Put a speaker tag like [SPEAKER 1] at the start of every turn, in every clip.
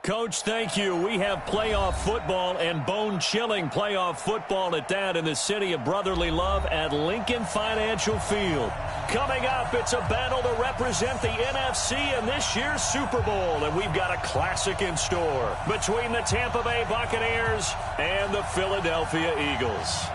[SPEAKER 1] Coach, thank you. We have playoff football and bone-chilling playoff football at that in the city of brotherly love at Lincoln Financial Field. Coming up, it's a battle to represent the NFC in this year's Super Bowl, and we've got a classic in store between the Tampa Bay Buccaneers and the Philadelphia Eagles.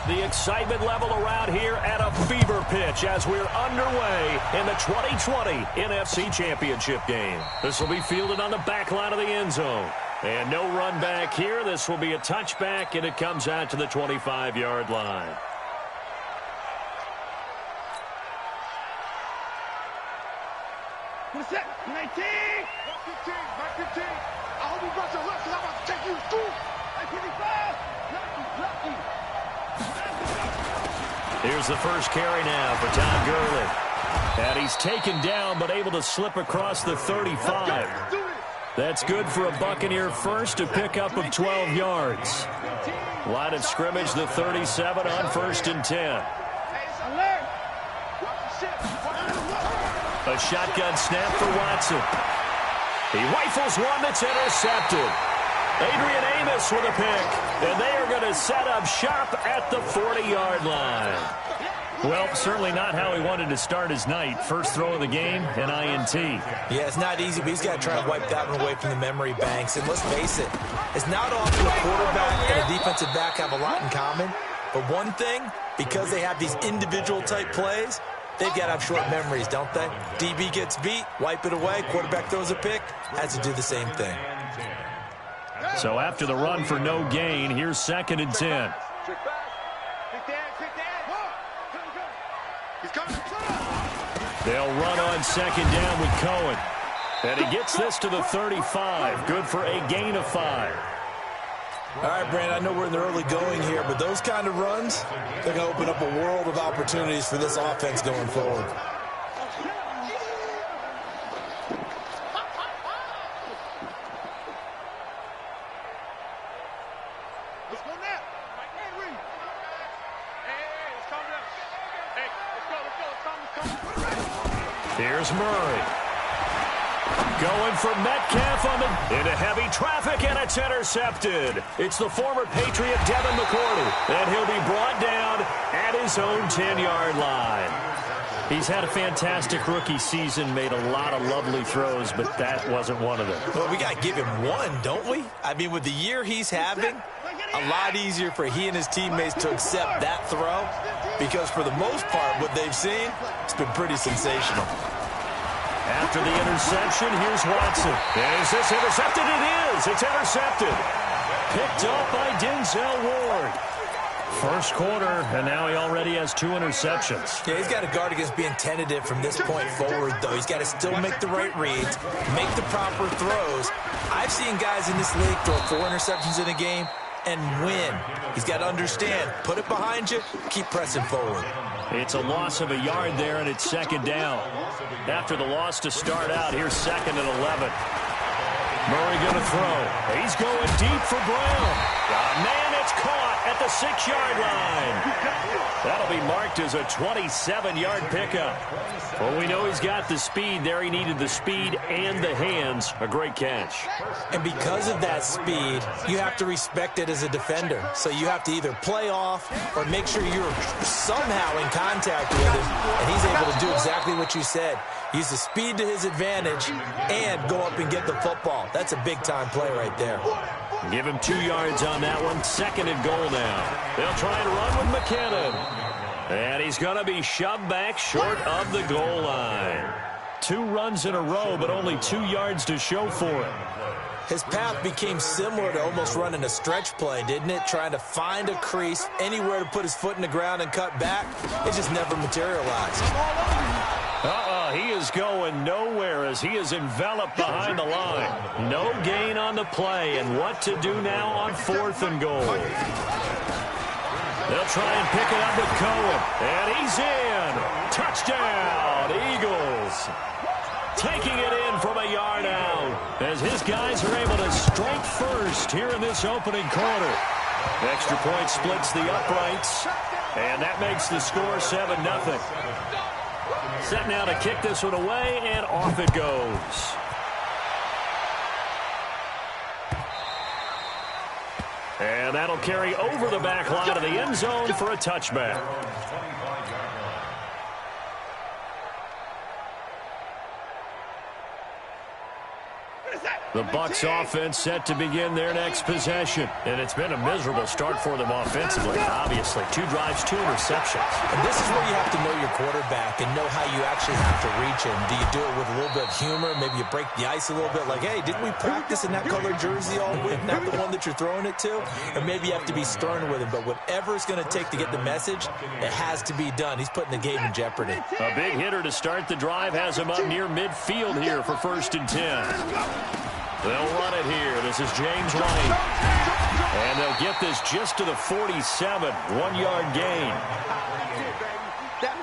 [SPEAKER 1] The excitement level around here at a fever pitch as we're underway in the 2020 NFC Championship game. This will be fielded on the back line of the end zone. And no run back here. This will be a touchback, and it comes out to the 25-yard line.
[SPEAKER 2] What's that? 19! 15, 15. I hope you brought your left, because I'm about to take you to school. 55! Lucky.
[SPEAKER 1] Here's the first carry now for Todd Gurley. And he's taken down but able to slip across the 35. That's good for a Buccaneer first, to pick up of 12 yards. Line of scrimmage, the 37 on 1st and 10. A shotgun snap for Watson. He rifles one that's intercepted. Adrian Amos with a pick, and they are going to set up shop at the 40-yard line. Well, certainly not how he wanted to start his night. First throw of the game, an INT.
[SPEAKER 3] Yeah, it's not easy, but he's got to try to wipe that one away from the memory banks. And let's face it, it's not often a quarterback and a defensive back have a lot in common. But one thing, because they have these individual-type plays, they've got to have short memories, don't they? DB gets beat, wipe it away, quarterback throws a pick, has to do the same thing.
[SPEAKER 1] So after the run for no gain, here's 2nd and 10. They'll run on 2nd down with Cohen. And he gets this to the 35. Good for a gain of 5.
[SPEAKER 3] All right, Brandon, I know we're in the early going here, but those kind of runs, they're going to open up a world of opportunities for this offense going forward.
[SPEAKER 1] Here's Murray. Going for Metcalf into heavy traffic, and it's intercepted. It's the former Patriot Devin McCourty, and he'll be brought down at his own 10-yard line. He's had a fantastic rookie season, made a lot of lovely throws, but that wasn't one of them.
[SPEAKER 3] Well, we got to give him one, don't we? I mean, with the year he's having, a lot easier for he and his teammates to accept that throw, because for the most part, what they've seen, it's been pretty sensational.
[SPEAKER 1] After the interception, here's Watson. Is this intercepted? It is. It's intercepted. Picked up by Denzel Ward. First quarter, and now he already has 2 interceptions.
[SPEAKER 3] Yeah, he's got to guard against being tentative from this point forward, though. He's got to still make the right reads, make the proper throws. I've seen guys in this league throw 4 interceptions in a game and win. He's got to understand, put it behind you, keep pressing forward.
[SPEAKER 1] It's a loss of a yard there, and it's 2nd down. After the loss to start out, here's 2nd and 11. Murray going to throw. He's going deep for Brown. Man, it's caught at the 6-yard line. That'll be marked as a 27-yard pickup. Well, we know he's got the speed there. He needed the speed and the hands. A great catch.
[SPEAKER 3] And because of that speed, you have to respect it as a defender. So you have to either play off or make sure you're somehow in contact with him. And he's able to do exactly what you said. Use the speed to his advantage and go up and get the football. That's a big-time play right there.
[SPEAKER 1] Give him 2 yards on that one. 2nd and goal now. They'll try and run with McKinnon. And he's going to be shoved back short of the goal line. 2 runs in a row, but only 2 yards to show for it.
[SPEAKER 3] His path became similar to almost running a stretch play, didn't it? Trying to find a crease, anywhere to put his foot in the ground and cut back. It just never materialized.
[SPEAKER 1] He is going nowhere as he is enveloped behind the line. No gain on the play, and what to do now on 4th and goal. They'll try and pick it up with Cohen, and he's in. Touchdown, Eagles. Taking it in from a yard out. as his guys are able to strike first here in this opening quarter. Extra point splits the uprights, and that makes the score 7-0. Set now to kick this one away, and off it goes. And that'll carry over the back line of the end zone for a touchback. The Bucs offense set to begin their next possession. And it's been a miserable start for them offensively, obviously. 2 drives, 2 interceptions.
[SPEAKER 3] And this is where you have to know your quarterback and know how you actually have to reach him. Do you do it with a little bit of humor? Maybe you break the ice a little bit like, hey, didn't we practice in that colored jersey all week? Not the one that you're throwing it to? Or maybe you have to be stern with him. But whatever it's going to take to get the message, it has to be done. He's putting the game in jeopardy.
[SPEAKER 1] A big hitter to start the drive has him up near midfield here for 1st and 10. They'll run it here. This is James White. And they'll get this just to the 47. 1-yard gain.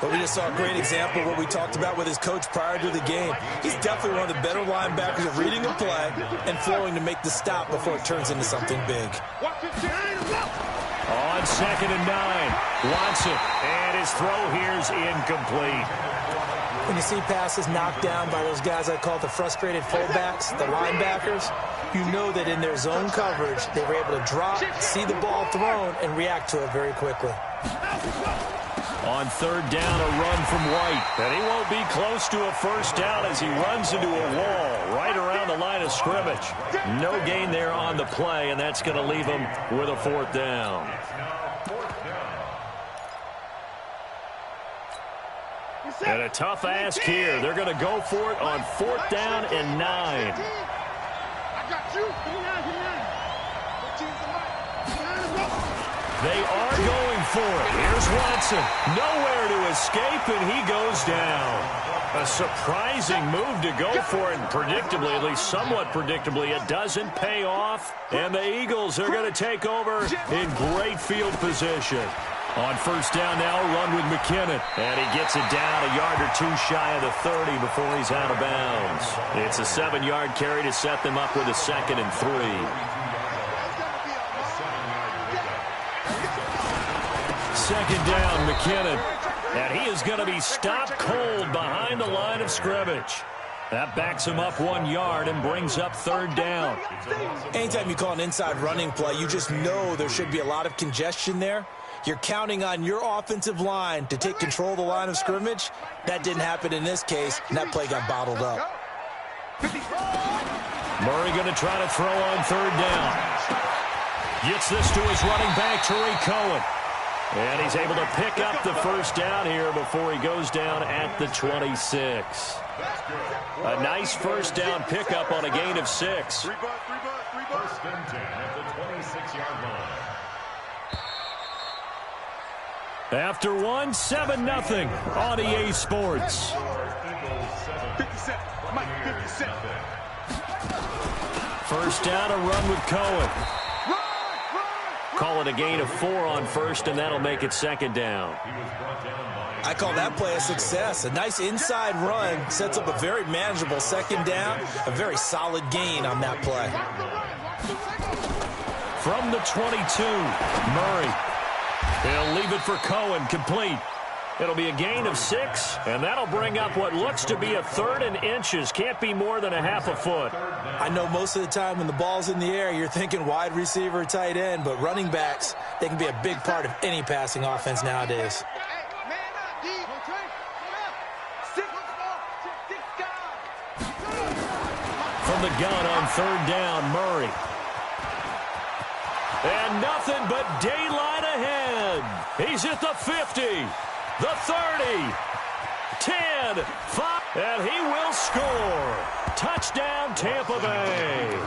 [SPEAKER 3] But we just saw a great example of what we talked about with his coach prior to the game. He's definitely one of the better linebackers at reading a play and flowing to make the stop before it turns into something big.
[SPEAKER 1] On 2nd and 9. Watson. And his throw here's incomplete.
[SPEAKER 3] When you see passes knocked down by those guys I call the frustrated fullbacks, the linebackers, you know that in their zone coverage, they were able to drop, see the ball thrown, and react to it very quickly.
[SPEAKER 1] On 3rd down, a run from White. And he won't be close to a 1st down as he runs into a wall right around the line of scrimmage. No gain there on the play, and that's going to leave him with a 4th down. And a tough ask here. They're going to go for it on 4th down and 9.
[SPEAKER 2] I got you.
[SPEAKER 1] They are going for it. Here's Watson. Nowhere to escape, and he goes down. A surprising move to go for it, and predictably, at least somewhat predictably, it doesn't pay off. And the Eagles are going to take over in great field position. On 1st down now, run with McKinnon. And he gets it down a yard or 2 shy of the 30 before he's out of bounds. It's a 7-yard carry to set them up with a 2nd and 3. 2nd down, McKinnon. And he is going to be stopped cold behind the line of scrimmage. That backs him up 1 yard and brings up 3rd down.
[SPEAKER 3] Anytime you call an inside running play, you just know there should be a lot of congestion there. You're counting on your offensive line to take control of the line of scrimmage. That didn't happen in this case, and that play got bottled up.
[SPEAKER 1] Murray going to try to throw on 3rd down. Gets this to his running back, Tariq Cohen. And he's able to pick up the 1st down here before he goes down at the 26. A nice 1st down pickup on a gain of 6.
[SPEAKER 4] 1st and 10 at the 26-yard line.
[SPEAKER 1] After 7-0 on EA Sports.
[SPEAKER 2] 57. Mike, 57.
[SPEAKER 1] 1st down, a run with Cohen. Call it a gain of 4 on 1st, and that'll make it 2nd down.
[SPEAKER 3] I call that play a success. A nice inside run sets up a very manageable 2nd down. A very solid gain on that play.
[SPEAKER 1] From the 22, Murray. He'll leave it for Cohen, complete. It'll be a gain of 6, and that'll bring up what looks to be a 3rd and inches. Can't be more than a half a foot.
[SPEAKER 3] I know most of the time when the ball's in the air, you're thinking wide receiver, tight end, but running backs, they can be a big part of any passing offense nowadays.
[SPEAKER 1] From the gun on 3rd down, Murray. And nothing but daylight ahead. He's at the 50, the 30, 10, 5, and he will score. Touchdown, Tampa Bay.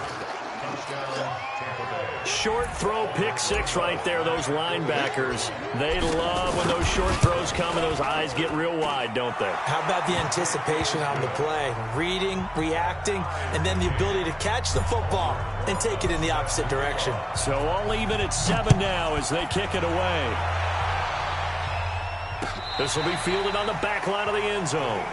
[SPEAKER 1] Short throw, pick 6 right there. Those linebackers, they love when those short throws come and those eyes get real wide, don't they?
[SPEAKER 3] How about the anticipation on the play? Reading, reacting, and then the ability to catch the football and take it in the opposite direction.
[SPEAKER 1] So all even at 7 now as they kick it away. This will be fielded on the back line of the end zone.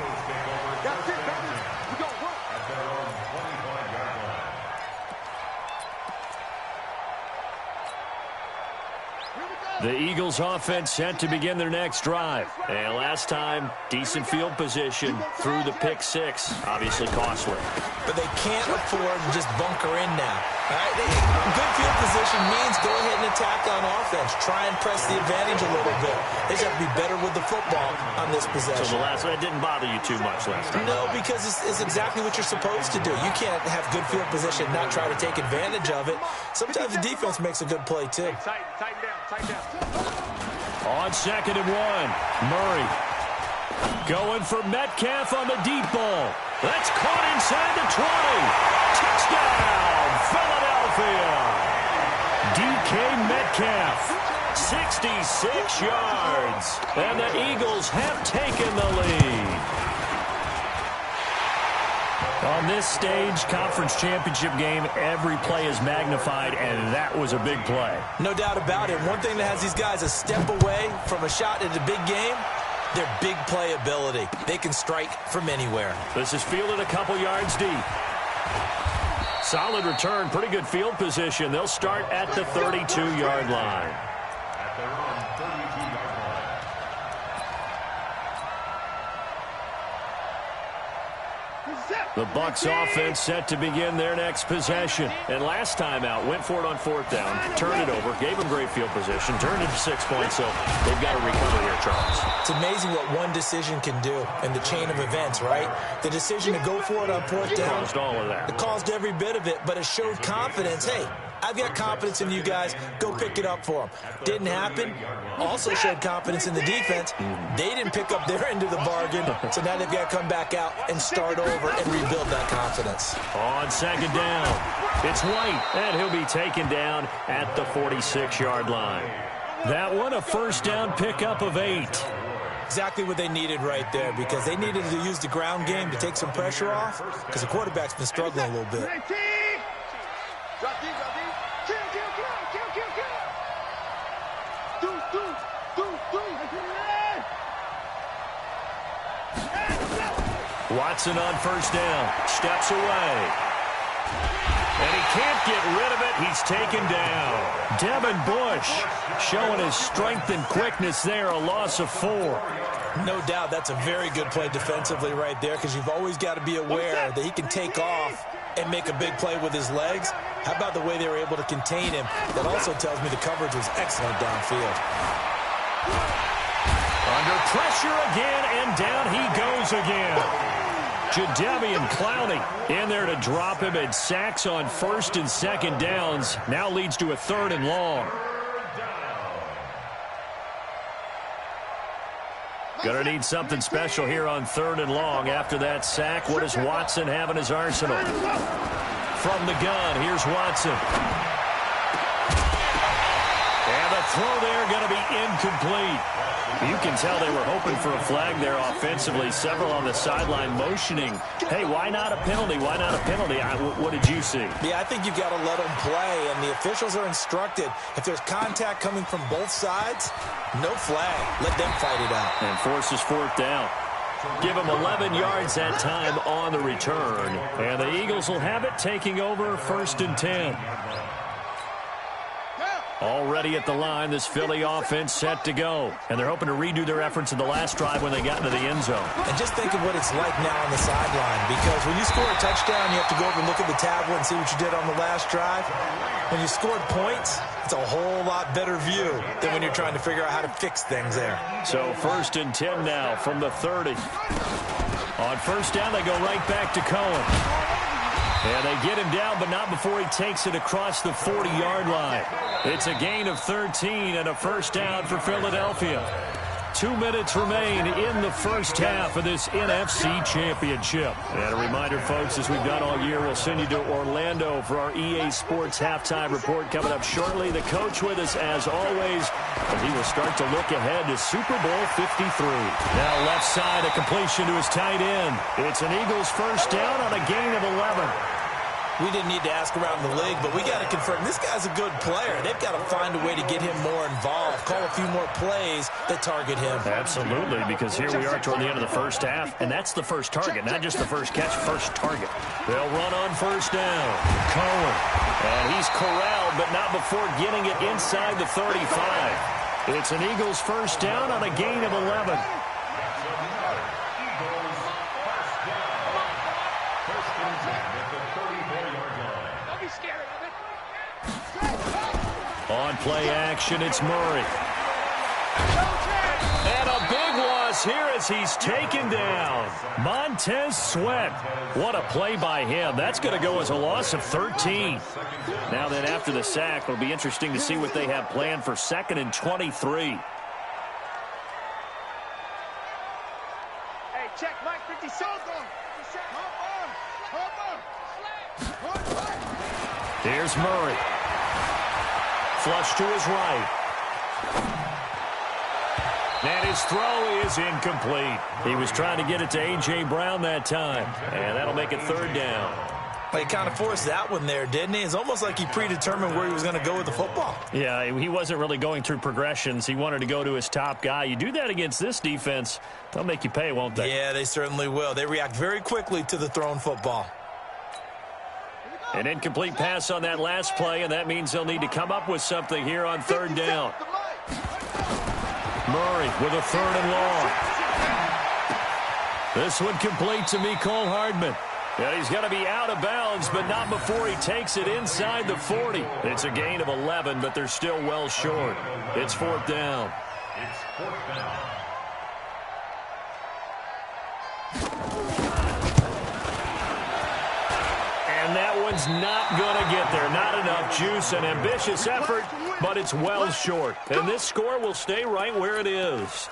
[SPEAKER 1] The Eagles offense set to begin their next drive. And last time, decent field position through the pick six. Obviously costly.
[SPEAKER 3] But they can't afford to just bunker in now. All right? Good field position means go ahead and attack on offense. Try and press the advantage a little bit. They just have to be better with the football on this possession.
[SPEAKER 1] So the last one didn't bother you too much last time?
[SPEAKER 3] No, because it's exactly what you're supposed to do. You can't have good field position and not try to take advantage of it. Sometimes the defense makes a good play, too.
[SPEAKER 2] Tighten down.
[SPEAKER 1] On 2nd and 1, Murray going for Metcalf on the deep ball. That's caught inside the 20. Touchdown, Philadelphia. DK Metcalf, 66 yards. And the Eagles have taken the lead. On this stage, conference championship game, every play is magnified, and that was a big play.
[SPEAKER 3] No doubt about it. One thing that has these guys a step away from a shot at a big game, their big play ability. They can strike from anywhere.
[SPEAKER 1] This is fielded a couple yards deep. Solid return, pretty good field position. They'll start at the 32-yard line.
[SPEAKER 4] At their own 32-yard line.
[SPEAKER 1] The Bucs offense set to begin their next possession. And last time out, went for it on 4th down, turned it over, gave them great field position, turned it to 6 points, so they've got to recover here, Charles.
[SPEAKER 3] It's amazing what one decision can do in the chain of events, right? The decision to go for it on 4th down.
[SPEAKER 1] Caused all of that.
[SPEAKER 3] It caused every bit of it, but it showed confidence. Hey, I've got confidence in you guys. Go pick it up for them. Didn't happen. Also showed confidence in the defense. They didn't pick up their end of the bargain, so now they've got to come back out and start over and rebuild that confidence.
[SPEAKER 1] On 2nd down, it's White, and he'll be taken down at the 46-yard line. That one, a 1st down pickup of 8.
[SPEAKER 3] Exactly what they needed right there, because they needed to use the ground game to take some pressure off, because the quarterback's been struggling a little bit.
[SPEAKER 2] Drop deep. Kill.
[SPEAKER 1] Watson on 1st down, steps away. And he can't get rid of it. He's taken down. Devin Bush showing his strength and quickness there, a loss of 4.
[SPEAKER 3] No doubt that's a very good play defensively right there, because you've always got to be aware that he can take off and make a big play with his legs. How about the way they were able to contain him? That also tells me the coverage was excellent downfield.
[SPEAKER 1] Under pressure again, and down he goes again. Jadeveon Clowney in there to drop him, and sacks on 1st and 2nd downs. Now leads to a 3rd and long. Gonna need something special here on 3rd and long. After that sack, what does Watson have in his arsenal? From the gun, here's Watson. And the throw there gonna be incomplete. You can tell they were hoping for a flag there offensively. Several on the sideline motioning. Hey, why not a penalty? Why not a penalty? What did you see?
[SPEAKER 3] Yeah, I think you've got to let them play, and the officials are instructed. If there's contact coming from both sides, no flag. Let them fight it out.
[SPEAKER 1] And forces 4th down. Give them 11 yards that time on the return. And the Eagles will have it, taking over 1st and 10. Already at the line, this Philly offense set to go. And they're hoping to redo their efforts in the last drive when they got into the end zone.
[SPEAKER 3] And just think of what it's like now on the sideline, because when you score a touchdown, you have to go over and look at the tablet and see what you did on the last drive. When you scored points, it's a whole lot better view than when you're trying to figure out how to fix things there.
[SPEAKER 1] So 1st and 10 now from the 30. On 1st down, they go right back to Cohen. And they get him down, but not before he takes it across the 40-yard line. It's a gain of 13 and a 1st down for Philadelphia. 2 minutes remain in the first half of this NFC Championship. And a reminder, folks, as we've done all year, we'll send you to Orlando for our EA Sports halftime report coming up shortly. The coach with us, as always, as he will start to look ahead to Super Bowl 53. Now left side, a completion to his tight end. It's an Eagles 1st down on a gain of 11.
[SPEAKER 3] We didn't need to ask around the league, but we got to confirm this guy's a good player. They've got to find a way to get him more involved, call a few more plays that target him.
[SPEAKER 1] Absolutely, because here we are toward the end of the first half, and that's the first target, not just the first catch, first target. They'll run on 1st down. Cohen. And he's corralled, but not before getting it inside the 35. It's an Eagles first down on a gain of 11. On play action, it's Murray. And a big loss here as he's taken down. Montez Sweat. What a play by him. That's going to go as a loss of 13. Now then, after the sack, it'll be interesting to see what they have planned for 2nd and 23.
[SPEAKER 2] Hey, check Mike 50
[SPEAKER 1] Here's Murray. Flush to his right. And his throw is incomplete. He was trying to get it to A.J. Brown that time. And that'll make it 3rd down.
[SPEAKER 3] Well, he kind of forced that one there, didn't he? It's almost like he predetermined where he was going to go with the football.
[SPEAKER 1] Yeah, he wasn't really going through progressions. He wanted to go to his top guy. You do that against this defense, they'll make you pay, won't they?
[SPEAKER 3] Yeah, they certainly will. They react very quickly to the thrown football.
[SPEAKER 1] An incomplete pass on that last play, and that means they'll need to come up with something here on 3rd down. Murray with a 3rd and long. This one complete to Mecole Hardman. And he's going to be out of bounds, but not before he takes it inside the 40. It's a gain of 11, but they're still well short. It's 4th down.
[SPEAKER 4] It's 4th down.
[SPEAKER 1] And that one's not going to get there. Not enough juice. An ambitious effort, but it's well short. And this score will stay right where it is.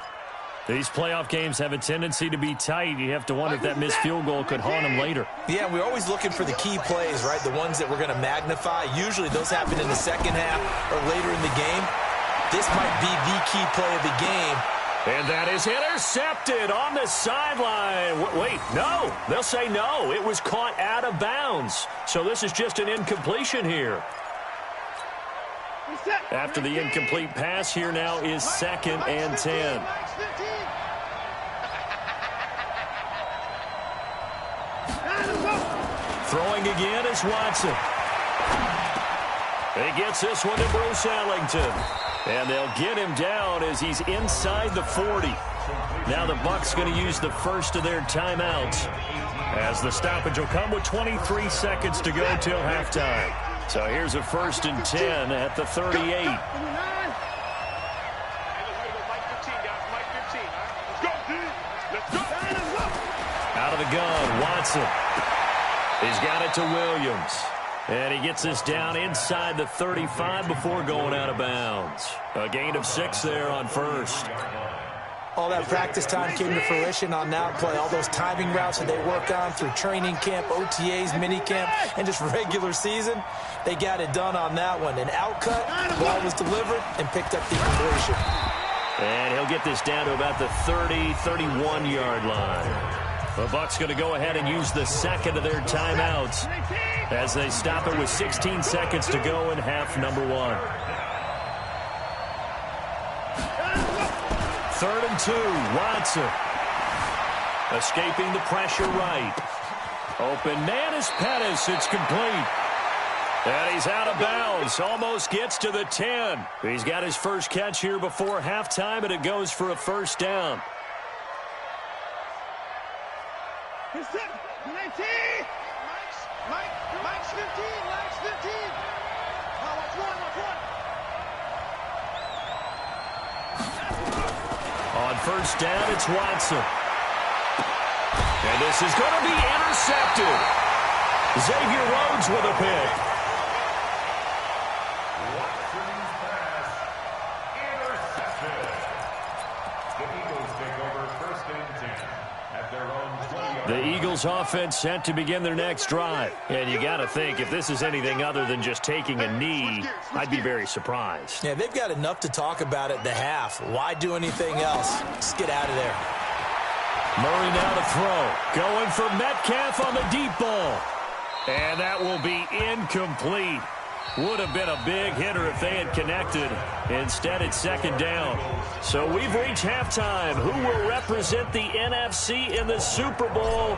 [SPEAKER 1] These playoff games have a tendency to be tight. You have to wonder if that missed field goal could haunt them later.
[SPEAKER 3] Yeah, we're always looking for the key plays, right? The ones that we're going to magnify. Usually those happen in the second half or later in the game. This might be the key play of the game.
[SPEAKER 1] And that is intercepted on the sideline. Wait, no. They'll say no. It was caught out of bounds. So this is just an incompletion here. After the incomplete pass, here now is 2nd and 10. Throwing again is Watson. He gets this one to Bruce Ellington. And they'll get him down as he's inside the 40. Now the Bucs going to use the first of their timeouts, as the stoppage will come with 23 seconds to go till halftime. So here's a 1st and 10 at the 38. Out of the gun, Watson. He's got it to Williams. And he gets this down inside the 35 before going out of bounds. A gain of 6 there on 1st.
[SPEAKER 3] All that practice time came to fruition on that play. All those timing routes that they work on through training camp, OTAs, mini camp, and just regular season, they got it done on that one. An outcut, ball was delivered, and picked up the completion.
[SPEAKER 1] And he'll get this down to about the 30, 31-yard line. The Bucs going to go ahead and use the second of their timeouts as they stop it with 16 seconds to go in half number 1. 3rd and 2, Watson. Escaping the pressure right. Open man is Pettis. It's complete. And he's out of bounds. Almost gets to the 10. He's got his first catch here before halftime, and it goes for a 1st down.
[SPEAKER 2] Mike's 15. Mike's 15. Now watch one.
[SPEAKER 1] On 1st down, it's Watson. And this is going to be intercepted. Xavier Rhodes with a pick.
[SPEAKER 4] Watson's pass intercepted. The Eagles take over 1st and 10 at their own 20-yard.
[SPEAKER 1] The Eagles offense set to begin their next drive. And you got to think, if this is anything other than just taking a knee, I'd be very surprised.
[SPEAKER 3] Yeah, they've got enough to talk about at the half. Why do anything else? Just get out of there.
[SPEAKER 1] Murray now to throw. Going for Metcalf on the deep ball. And that will be incomplete. Would have been a big hitter if they had connected. Instead, it's 2nd down. So we've reached halftime. Who will represent the NFC in the Super Bowl?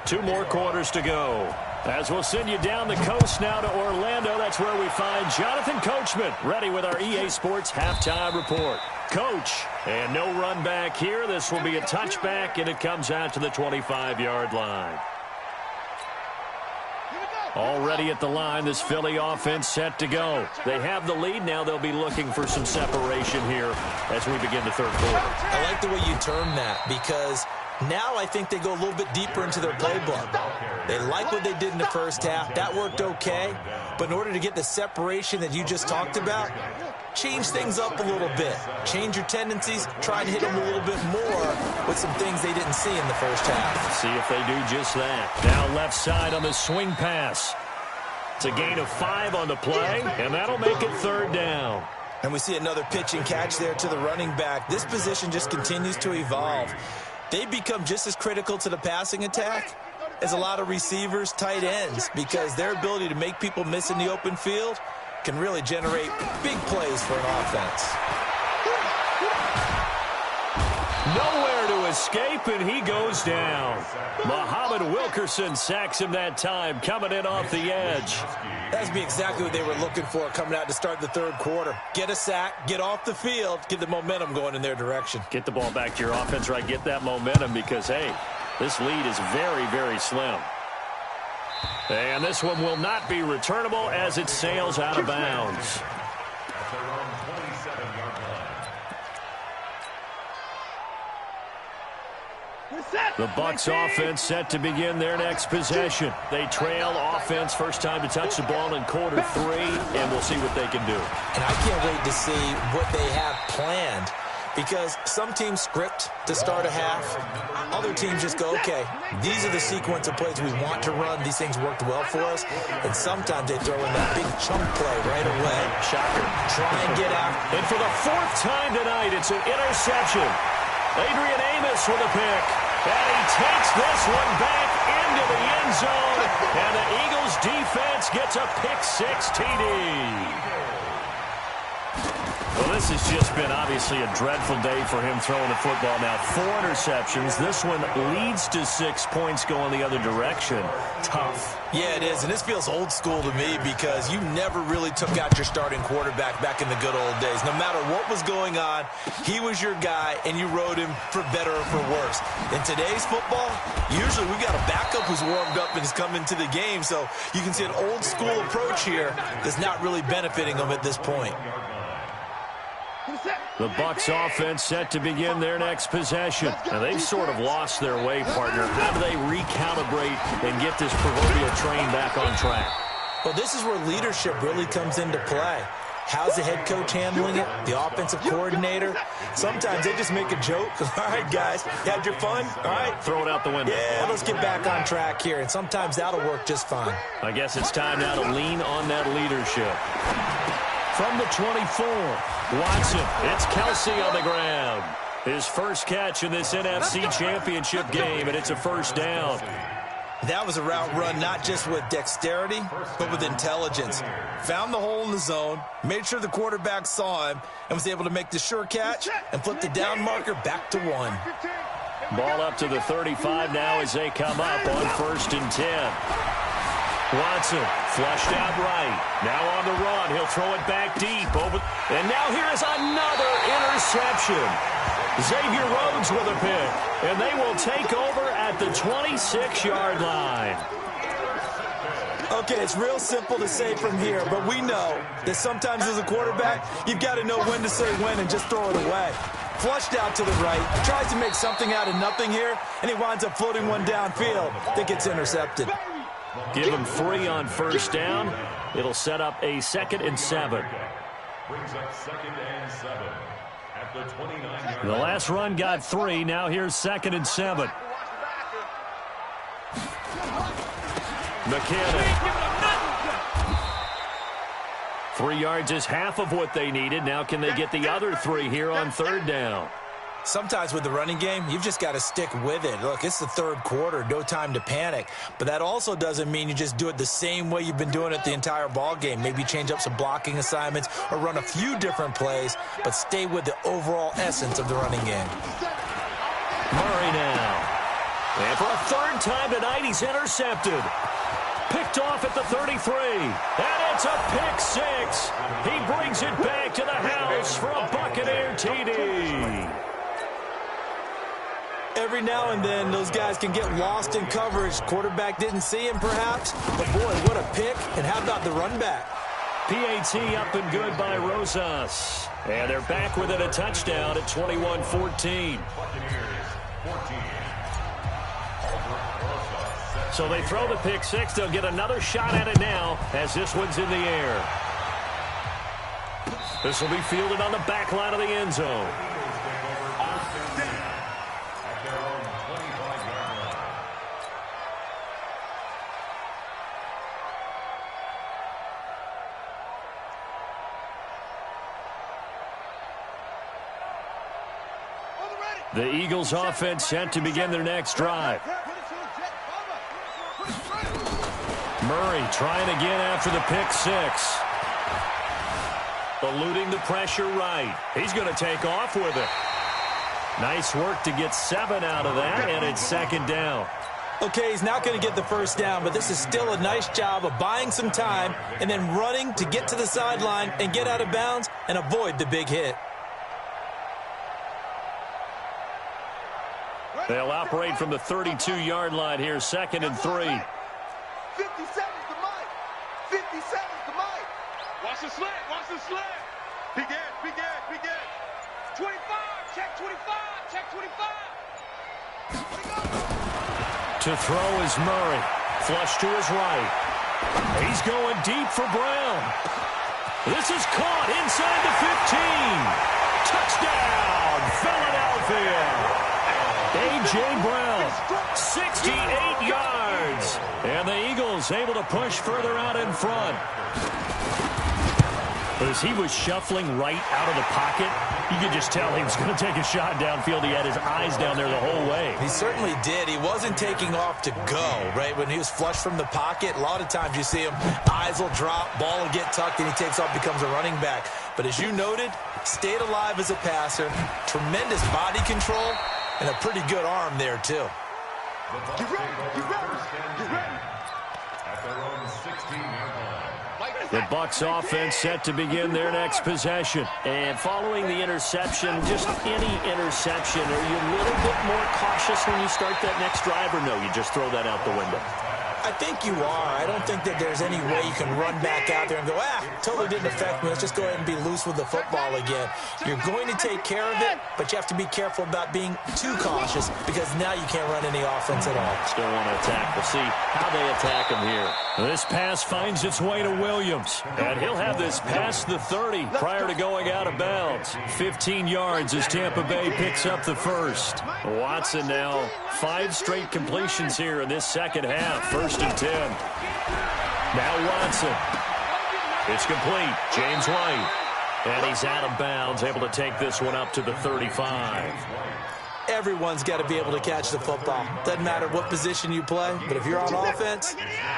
[SPEAKER 1] 2 more quarters to go. As we'll send you down the coast now to Orlando, that's where we find Jonathan Coachman ready with our EA Sports Halftime Report. coach. And no run back here. This will be a touchback, and it comes out to the 25-yard line. Already at the line, this Philly offense set to go. They have the lead. Now they'll be looking for some separation here as we begin the third quarter.
[SPEAKER 3] I like the way you term that, because now I think they go a little bit deeper into their playbook. They like what they did in the first half. That worked okay. But in order to get the separation that you just talked about, change things up a little bit. Change your tendencies. Try and hit them a little bit more with some things they didn't see in the first half.
[SPEAKER 1] See if they do just that. Now left side on the swing pass. It's a gain of 5 on the play, and that'll make it third down.
[SPEAKER 3] And we see another pitch and catch there to the running back. This position just continues to evolve. They become just as critical to the passing attack as a lot of receivers, tight ends, because their ability to make people miss in the open field can really generate big plays for an offense.
[SPEAKER 1] Nowhere to escape, and he goes down. Muhammad Wilkerson sacks him that time, coming in off the edge.
[SPEAKER 3] That's exactly what they were looking for coming out to start the third quarter. Get a sack, get off the field, get the momentum going in their direction.
[SPEAKER 1] Get the ball back to your offense, right? Get that momentum because, hey, this lead is very, very slim. And this one will not be returnable as it sails out of bounds. The Bucs offense set to begin their next possession. They trail offense, first time to touch the ball in quarter 3, and we'll see what they can do.
[SPEAKER 3] And I can't wait to see what they have planned, because some teams script to start a half. Other teams just go, okay, these are the sequence of plays we want to run. These things worked well for us. And sometimes they throw in that big chunk play right away.
[SPEAKER 1] Shocker.
[SPEAKER 3] Try and get out.
[SPEAKER 1] And for the 4th time tonight, it's an interception. Adrian Amos with a pick. And he takes this one back into the end zone. And the Eagles defense gets a pick-6 TD. Well, this has just been obviously a dreadful day for him throwing the football. Now, 4 interceptions. This one leads to 6 points going the other direction. Tough.
[SPEAKER 3] Yeah, it is, and this feels old school to me because you never really took out your starting quarterback back in the good old days. No matter what was going on, he was your guy, and you rode him for better or for worse. In today's football, usually we got a backup who's warmed up and has come into the game, so you can see an old school approach here that's not really benefiting them at this point.
[SPEAKER 1] The Bucs offense set to begin their next possession. Now, they've sort of lost their way, partner. How do they recalibrate and get this proverbial train back on track?
[SPEAKER 3] Well, this is where leadership really comes into play. How's the head coach handling it? The offensive coordinator? Sometimes they just make a joke. All right, guys, you had your fun? All right.
[SPEAKER 1] Throw it out the window.
[SPEAKER 3] Yeah, let's get back on track here. And sometimes that'll work just fine.
[SPEAKER 1] I guess it's time now to lean on that leadership. From the 24, Watson, it's Kelsey on the ground. His first catch in this NFC Championship game, and it's a first down.
[SPEAKER 3] That was a route run not just with dexterity, but with intelligence. Found the hole in the zone, made sure the quarterback saw him, and was able to make the sure catch and flip the down marker back to 1.
[SPEAKER 1] Ball up to the 35 now as they come up on 1st and 10. Watson flushed out right. Now on the run. He'll throw it back deep. And now here is another interception. Xavier Rhodes with a pick. And they will take over at the 26-yard line.
[SPEAKER 3] Okay, it's real simple to say from here, but we know that sometimes as a quarterback, you've got to know when to say when and just throw it away. Flushed out to the right, tries to make something out of nothing here, and he winds up floating one downfield that gets intercepted.
[SPEAKER 1] Give him 3 on first down. It'll set up a 2nd and 7.
[SPEAKER 4] Brings up 2nd and 7 at the 29-yard
[SPEAKER 1] The last run got 3. Now here's 2nd and 7. McKinnon. 3 yards is half of what they needed. Now can they get the other 3 here on 3rd down?
[SPEAKER 3] Sometimes with the running game, you've just got to stick with it. Look, it's the 3rd quarter, no time to panic. But that also doesn't mean you just do it the same way you've been doing it the entire ball game. Maybe change up some blocking assignments or run a few different plays, but stay with the overall essence of the running game.
[SPEAKER 1] Murray now. And for a 3rd time tonight, he's intercepted. Picked off at the 33. And it's a pick six. He brings it back to the house for a Buccaneer TD.
[SPEAKER 3] Every now and then, those guys can get lost in coverage. Quarterback didn't see him, perhaps. But, boy, what a pick. And how about the run back?
[SPEAKER 1] PAT up and good by Rosas. And they're back within a touchdown at 21-14. So they throw the pick six. They'll get another shot at it now as this one's in the air. This will be fielded on the back line of the end zone. The Eagles offense set to begin their next drive. Murray trying again after the pick six. Eluding the pressure right. He's going to take off with it. Nice work to get 7 out of that, and it's second down.
[SPEAKER 3] Okay, he's not going to get the first down, but this is still a nice job of buying some time and then running to get to the sideline and get out of bounds and avoid the big hit.
[SPEAKER 1] They'll operate from the 32-yard line here, 2nd and 3.
[SPEAKER 2] 50 seconds to Mike. 50 seconds to Mike. Watch the slant. Watch the slant. Big edge. Big edge. Big edge. 25. Check 25. Check 25.
[SPEAKER 1] To throw is Murray. Flush to his right. He's going deep for Brown. This is caught inside the 15. Touchdown, Philadelphia. A.J. Brown, 68 yards. And the Eagles able to push further out in front. As he was shuffling right out of the pocket, you could just tell he was going to take a shot downfield. He had his eyes down there the whole way.
[SPEAKER 3] He certainly did. He wasn't taking off to go, right? When he was flushed from the pocket, a lot of times you see him, eyes will drop, ball will get tucked, and he takes off, becomes a running back. But as you noted, stayed alive as a passer, tremendous body control, and a pretty good arm there, too.
[SPEAKER 2] You ready? You ready? You ready?
[SPEAKER 4] At their own 16-yard line.
[SPEAKER 1] The Bucs offense set to begin their next possession. And following the interception, just any interception, are you a little bit more cautious when you start that next drive, or no, you just throw that out the window?
[SPEAKER 3] I think you are. I don't think that there's any way you can run back out there and go, totally didn't affect me. Let's just go ahead and be loose with the football again. You're going to take care of it, but you have to be careful about being too cautious because now you can't run any offense at all.
[SPEAKER 1] Still want to attack. We'll see how they attack him here. This pass finds its way to Williams, and he'll have this past the 30 prior to going out of bounds. 15 yards as Tampa Bay picks up the first. Watson now 5 straight completions here in this second half. 1st and 10. Now Watson. It's complete. James White. And he's out of bounds, able to take this one up to the 35.
[SPEAKER 3] Everyone's got to be able to catch the football. Doesn't matter what position you play, but if you're on offense,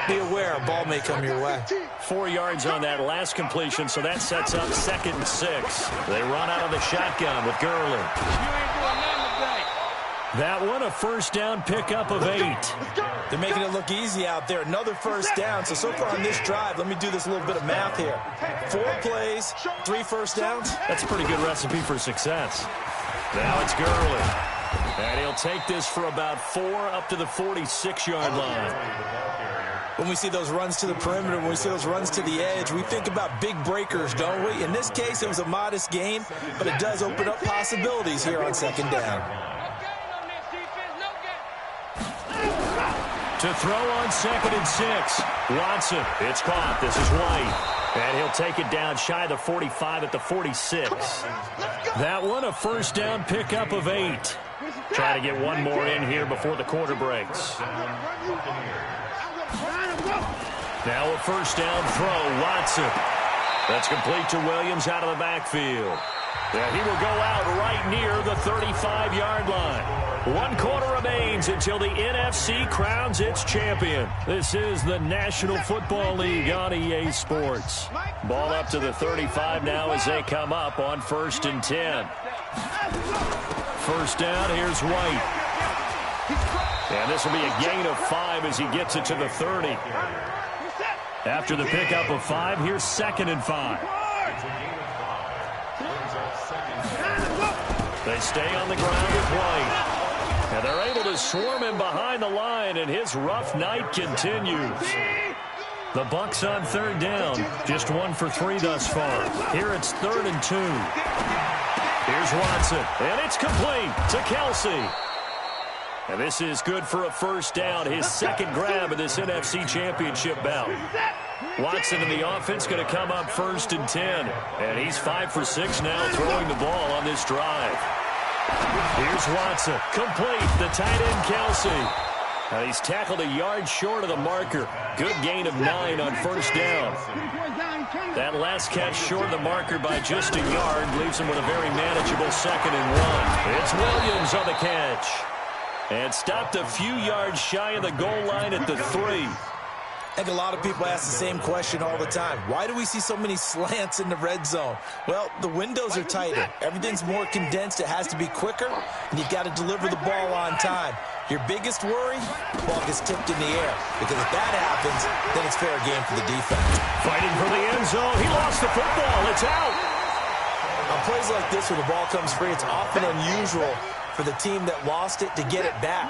[SPEAKER 3] be aware a ball may come your way.
[SPEAKER 1] 4 yards on that last completion, so that sets up 2nd and 6. They run out of the shotgun with Gurley. That one a first down pickup of 8.
[SPEAKER 3] They're making it look easy out there. Another first down. So far on this drive, let me do this a little bit of math here. 4 plays, 3 first downs.
[SPEAKER 1] That's a pretty good recipe for success. Now it's Gurley. And he'll take this for about 4 up to the 46-yard line.
[SPEAKER 3] When we see those runs to the perimeter, when we see those runs to the edge, we think about big breakers, don't we? In this case, it was a modest gain, but it does open up possibilities here on 2nd down.
[SPEAKER 1] To throw on 2nd and 6. Watson. It's caught. This is White. And he'll take it down shy of the 45 at the 46. That one a first down pickup of 8. Trying to get one more in here before the quarter breaks. Now a first down throw. Watson. That's complete to Williams out of the backfield. Yeah, he will go out right near the 35-yard line. 1 quarter remains until the NFC crowns its champion. This is the National Football League on EA Sports. Ball up to the 35 now as they come up on 1st and 10. First down, here's White. And this will be a gain of 5 as he gets it to the 30. After the pickup of 5, here's 2nd and 5. They stay on the ground with White. And they're able to swarm him behind the line, and his rough night continues. The Bucs on 3rd down. Just 1 for 3 thus far. Here it's 3rd and 2. Here's Watson, and it's complete to Kelsey. And this is good for a 1st down, his 2nd grab of this NFC Championship bout. Watson in the offense going to come up 1st and 10. And he's 5 for 6 now throwing the ball on this drive. Here's Watson, complete, the tight end Kelsey. And he's tackled a yard short of the marker. Good gain of 9 on 1st down. That last catch short of the marker by just a yard leaves him with a very manageable 2nd and 1. It's Williams on the catch. And stopped a few yards shy of the goal line at the 3.
[SPEAKER 3] I think a lot of people ask the same question all the time. Why do we see so many slants in the red zone? Well, the windows are tighter. Everything's more condensed. It has to be quicker, and you've got to deliver the ball on time. Your biggest worry, the ball gets tipped in the air. Because if that happens, then it's fair game for the defense.
[SPEAKER 1] Fighting for the end zone. He lost the football. It's out.
[SPEAKER 3] On plays like this where the ball comes free, it's often unusual for the team that lost it to get it back.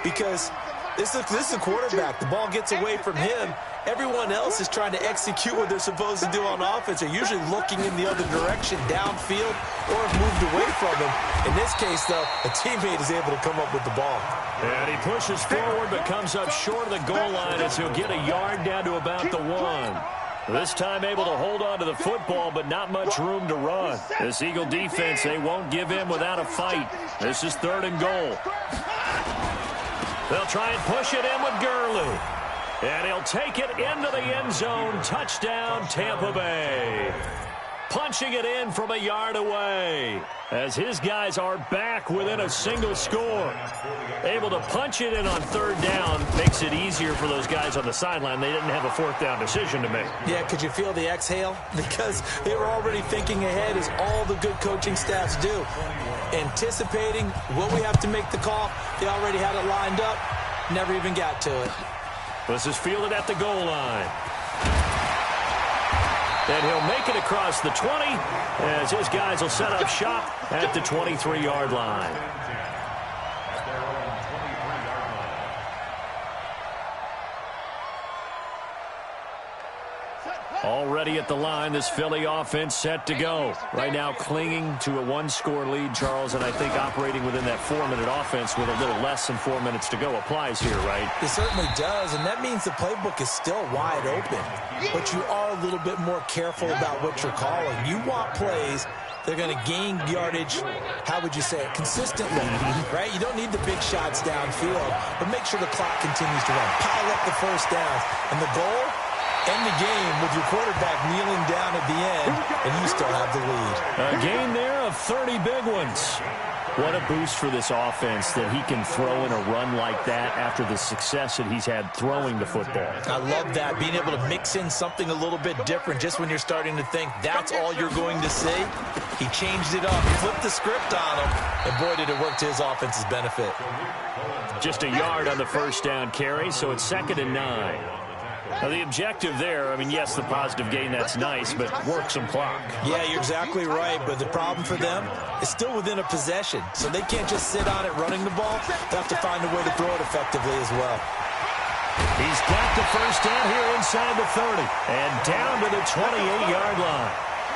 [SPEAKER 3] Because this is the quarterback. The ball gets away from him. Everyone else is trying to execute what they're supposed to do on offense. They're usually looking in the other direction, downfield, or have moved away from him. In this case, though, a teammate is able to come up with the ball.
[SPEAKER 1] And he pushes forward but comes up short of the goal line as he'll get a yard down to about the 1. This time able to hold on to the football, but not much room to run. This Eagle defense, they won't give in without a fight. This is 3rd and goal. They'll try and push it in with Gurley. And he'll take it into the end zone. Touchdown, Tampa Bay. Punching it in from a yard away as his guys are back within a single score. Able to punch it in on 3rd down makes it easier for those guys on the sideline. They didn't have a 4th down decision to make.
[SPEAKER 3] Yeah, could you feel the exhale? Because they were already thinking ahead, as all the good coaching staffs do. Anticipating, will we have to make the call? They already had it lined up. Never even got to it.
[SPEAKER 1] This is fielded at the goal line. And he'll make it across the 20 as his guys will set up shop at the 23-yard line. Already at the line, this Philly offense set to go. Right now clinging to a 1-score lead, Charles, and I think operating within that 4-minute offense with a little less than 4 minutes to go applies here, right?
[SPEAKER 3] It certainly does, and that means the playbook is still wide open. But you are a little bit more careful about what you're calling. You want plays they're going to gain yardage, how would you say it, consistently, right? You don't need the big shots downfield, but make sure the clock continues to run. Pile up the 1st downs, and the goal, end the game with your quarterback kneeling down at the end, and you still have the lead.
[SPEAKER 1] A gain there of 30 big ones. What a boost for this offense that he can throw in a run like that after the success that he's had throwing the football.
[SPEAKER 3] I love that, being able to mix in something a little bit different just when you're starting to think that's all you're going to see. He changed it up, flipped the script on him, and boy, did it work to his offense's benefit.
[SPEAKER 1] Just a yard on the 1st down carry, so it's 2nd and 9. Now, the objective there, I mean, yes, the positive gain, that's nice, but work some clock.
[SPEAKER 3] Yeah, you're exactly right, but the problem for them is still within a possession, so they can't just sit on it running the ball. They have to find a way to throw it effectively as well.
[SPEAKER 1] He's got the 1st down here inside the 30 and down to the 28-yard line.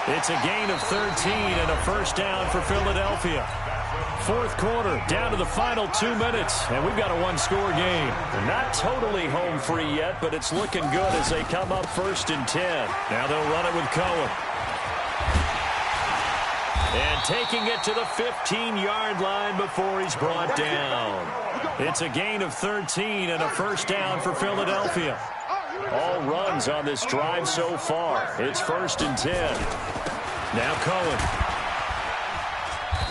[SPEAKER 1] It's a gain of 13 and a 1st down for Philadelphia. 4th quarter, down to the final 2 minutes, and we've got a 1-score game. They're not totally home free yet, but it's looking good as they come up 1st and 10. Now they'll run it with Cohen. And taking it to the 15-yard line before he's brought down. It's a gain of 13 and a 1st down for Philadelphia. All runs on this drive so far. It's 1st and 10. Now Cohen.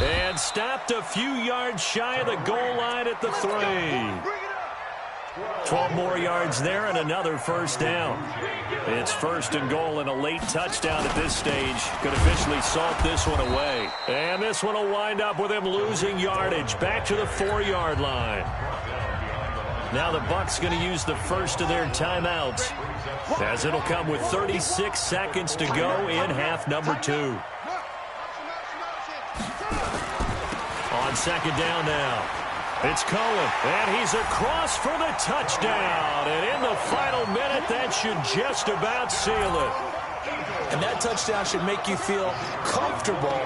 [SPEAKER 1] And stopped a few yards shy of the goal line at the 3. 12 more yards there and another 1st down. It's 1st and goal and a late touchdown at this stage. Could officially salt this one away. And this one will wind up with him losing yardage back to the 4-yard line. Now the Bucs going to use the first of their timeouts, as it'll come with 36 seconds to go in half number 2. On second down now, it's Cohen, and he's across for the touchdown. And in the final minute, that should just about seal it.
[SPEAKER 3] And that touchdown should make you feel comfortable.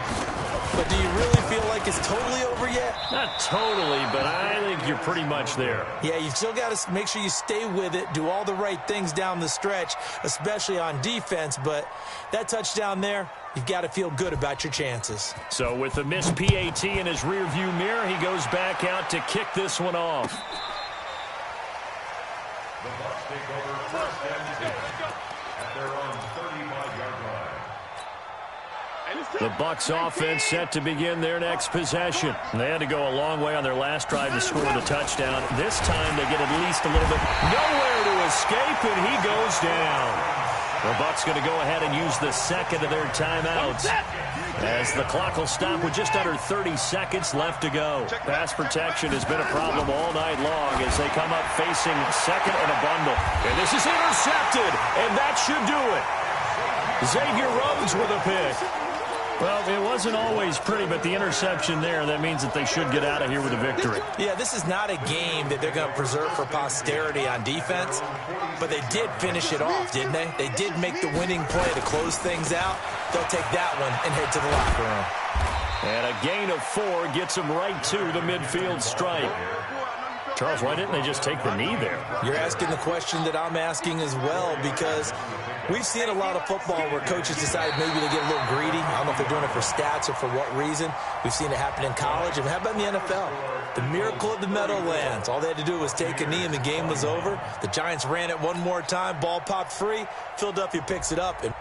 [SPEAKER 3] But do you really feel like it's totally over yet?
[SPEAKER 1] Not totally, but I think you're pretty much there.
[SPEAKER 3] Yeah, you've still got to make sure you stay with it, do all the right things down the stretch, especially on defense. But that touchdown there, you've got to feel good about your chances.
[SPEAKER 1] So with the missed PAT in his rearview mirror, he goes back out to kick this one off.
[SPEAKER 4] The Bucs take over first and 10 at their own 35-yard line.
[SPEAKER 1] The Bucs offense set to begin their next possession. They had to go a long way on their last drive to score the touchdown. This time they get at least a little bit. Nowhere to escape, and he goes down. The Bucs going to go ahead and use the second of their timeouts, as the clock will stop with just under 30 seconds left to go. Pass protection has been a problem all night long as they come up facing second and a bundle. And this is intercepted, and that should do it. Xavier Rhodes with a pick. Well, it wasn't always pretty, but the interception there, that means that they should get out of here with a victory.
[SPEAKER 3] Yeah, this is not a game that they're going to preserve for posterity on defense, but they did finish it off, didn't they? They did make the winning play to close things out. They'll take that one and head to the locker room.
[SPEAKER 1] And a gain of 4 gets them right to the midfield stripe. Charles, why didn't they just take the knee there?
[SPEAKER 3] You're asking the question that I'm asking as well, because we've seen a lot of football where coaches decide maybe to get a little greedy. I don't know if they're doing it for stats or for what reason. We've seen it happen in college. And how about in the NFL? The miracle of the Meadowlands. All they had to do was take a knee and the game was over. The Giants ran it one more time. Ball popped free. Philadelphia picks it up. And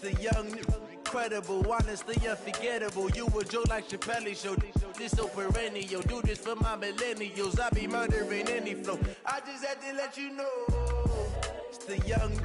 [SPEAKER 5] the young, incredible, honestly unforgettable. You a joke like Chappelle Show. This so perennial. Do this for my millennials. I be murdering any flow. I just had to let you know. It's the young.